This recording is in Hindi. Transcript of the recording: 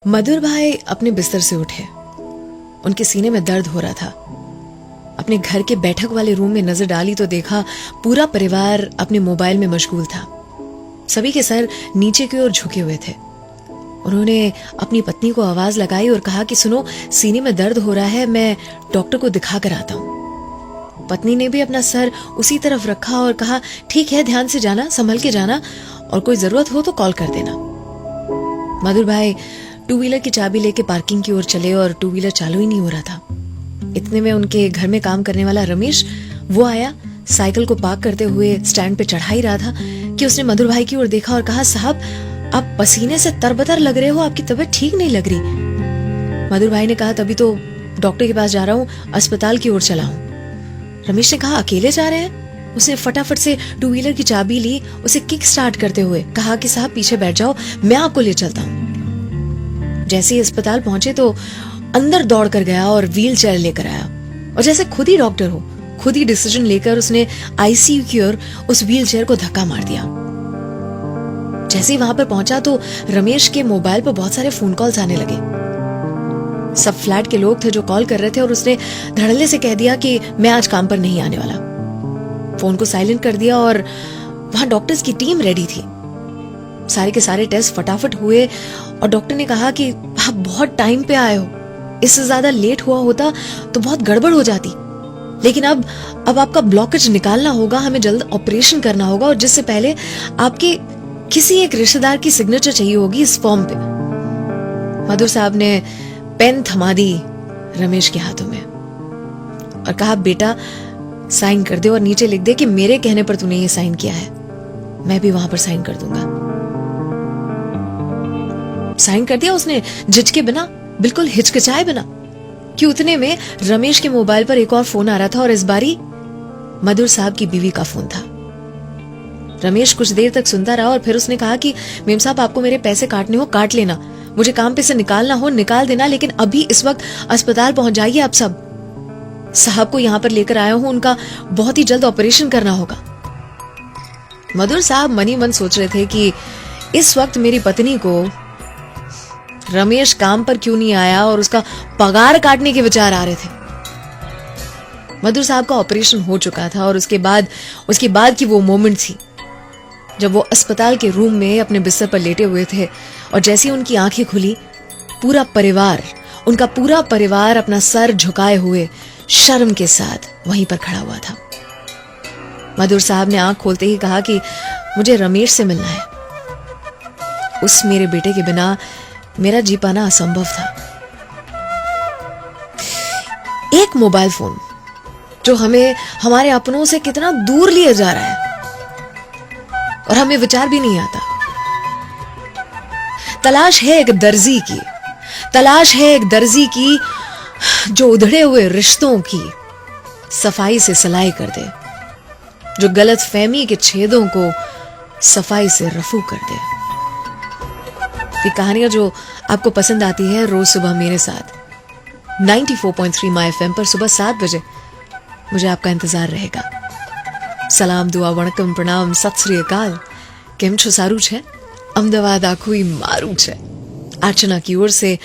मधुर भाई अपने बिस्तर से उठे। उनके सीने में दर्द हो रहा था। अपने घर के बैठक वाले रूम में नजर डाली तो देखा पूरा परिवार अपने मोबाइल में मशगूल था। सभी के सर नीचे की ओर झुके हुए थे। उन्होंने अपनी पत्नी को आवाज लगाई और कहा कि सुनो, सीने में दर्द हो रहा है, मैं डॉक्टर को दिखा कर आता हूं। पत्नी ने भी अपना सर उसी तरफ रखा और कहा, ठीक है, ध्यान से जाना, संभल के जाना, और कोई जरूरत हो तो कॉल कर देना। मधुर भाई टू व्हीलर की चाबी लेके पार्किंग की ओर चले और टू व्हीलर चालू ही नहीं हो रहा था। इतने में उनके घर में काम करने वाला रमेश वो आया। साइकिल को पार्क करते हुए स्टैंड पे चढ़ा ही रहा था कि उसने मधुर भाई की ओर देखा और कहा, साहब आप पसीने से तरबतर लग रहे हो, आपकी तबीयत ठीक नहीं लग रही। मधुर भाई ने कहा, तभी तो डॉक्टर के पास जा रहा हूँ, अस्पताल की ओर चला हूँ। रमेश ने कहा, अकेले जा रहे हैं? उसने फटाफट से टू व्हीलर की चाबी ली, उसे किक स्टार्ट करते हुए कहा कि साहब पीछे बैठ जाओ, मैं आपको ले चलता हूँ। जैसे ही अस्पताल पहुंचे तो अंदर दौड़ कर गया और व्हील चेयर लेकर आया, और जैसे खुद ही डॉक्टर हो, खुद ही डिसीजन लेकर उसने आईसीयू की ओर उस व्हील चेयर को धक्का मार दिया। जैसे ही वहां पर पहुंचा तो रमेश के मोबाइल पर बहुत सारे फोन कॉल्स आने लगे। सब फ्लैट के लोग थे जो कॉल कर रहे थे, और उसने धड़ल्ले से कह दिया कि मैं आज काम पर नहीं आने वाला। फोन को साइलेंट कर दिया और वहां डॉक्टर्स की टीम रेडी थी। सारे के सारे टेस्ट फटाफट हुए और डॉक्टर ने कहा कि आप बहुत टाइम पे आए हो, इससे ज्यादा लेट हुआ होता तो बहुत गड़बड़ हो जाती, लेकिन अब आपका ब्लॉकेज निकालना होगा, हमें जल्द ऑपरेशन करना होगा, और जिससे पहले आपके किसी एक रिश्तेदार की सिग्नेचर चाहिए होगी इस फॉर्म पे। मधुर साहब ने पेन थमा दी रमेश के हाथों में और कहा, बेटा साइन कर दे और नीचे लिख दे कि मेरे कहने पर तूने ये साइन किया है, मैं भी वहां पर साइन कर दूंगा। साइन कर दिया उसने, झिझके बिना, बिल्कुल हिचकिचाए बिना, कि उतने में रमेश के मोबाइल पर एक और फोन आ रहा था, और इस बारी मधुर साहब की बीवी का फोन था। रमेश कुछ देर तक सुनता रहा और फिर उसने कहा कि मेम साहब, आपको मेरे पैसे काटने हो काट लेना, मुझे काम पे से निकालना हो निकाल देना, लेकिन अभी इस वक्त अस्पताल पहुंच जाइए आप सब। साहब को यहां पर लेकर आया हूं, उनका बहुत ही जल्द ऑपरेशन करना होगा। मधुर साहब मन ही मन सोच रहे थे कि इस वक्त मेरी पत्नी को रमेश काम पर क्यों नहीं आया, और उसका पगार काटने के विचार आ रहे थे। मधुर साहब का ऑपरेशन हो चुका था, और उसके बाद की वो मोमेंट थी जब वो अस्पताल के रूम में अपने बिस्तर पर लेटे हुए थे, और जैसे ही उनकी आंखें खुली, उनका पूरा परिवार अपना सर झुकाए हुए शर्म के साथ वहीं पर खड़ा हुआ था। मधुर साहब ने आंख खोलते ही कहा कि मुझे रमेश से मिलना है। उस मेरे बेटे के बिना मेरा जी पाना असंभव था। एक मोबाइल फोन जो हमें हमारे अपनों से कितना दूर लिया जा रहा है, और हमें विचार भी नहीं आता। तलाश है एक दर्जी की जो उधड़े हुए रिश्तों की सफाई से सिलाई कर दे, जो गलत फहमी के छेदों को सफाई से रफू कर दे। ये कहानियां जो आपको पसंद आती है, रोज सुबह मेरे साथ 94.3 माय एफएम पर सुबह 7 बजे मुझे आपका इंतजार रहेगा। सलाम, दुआ, वणकम, प्रणाम, सत श्री अकाल। केम छो, सारू छे? अमदावाद आखुई मारू छे। अर्चना की ओर से